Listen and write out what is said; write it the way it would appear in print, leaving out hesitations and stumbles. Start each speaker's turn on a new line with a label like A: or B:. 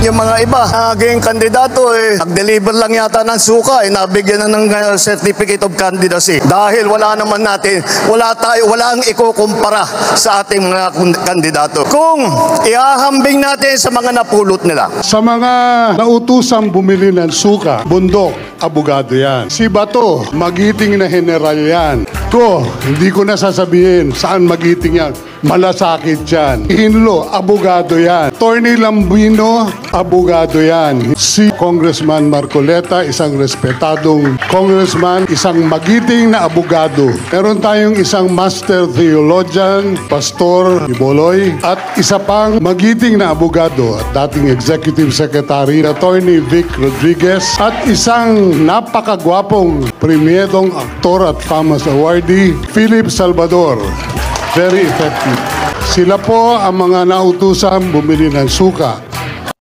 A: yung mga iba, naging kandidato, nag-deliver lang yata ng suka, nabigyan na ng certificate of candidacy. Dahil wala naman natin, walang ikukumpara sa ating mga kandidato. Kung ihahambing natin sa mga napulot nila.
B: Sa mga nautusang bumili ng suka, bundok, abogado yan. Si Bato, magiting na general yan. Hindi ko na sasabihin saan magiting yan. Malasakit yan. Hinlo, abogado yan. Attorney Lambino, abogado yan. Si Congressman Marcoleta, isang respetadong congressman, isang magiting na abogado. Meron tayong isang master theologian, Pastor Iboloy, at isa pang magiting na abogado at dating executive secretary, Attorney Vic Rodriguez, at isang napakagwapong premierong aktor at famous awardee, Philip Salvador. Very effective. Sila po ang mga nautusan bumili ng suka.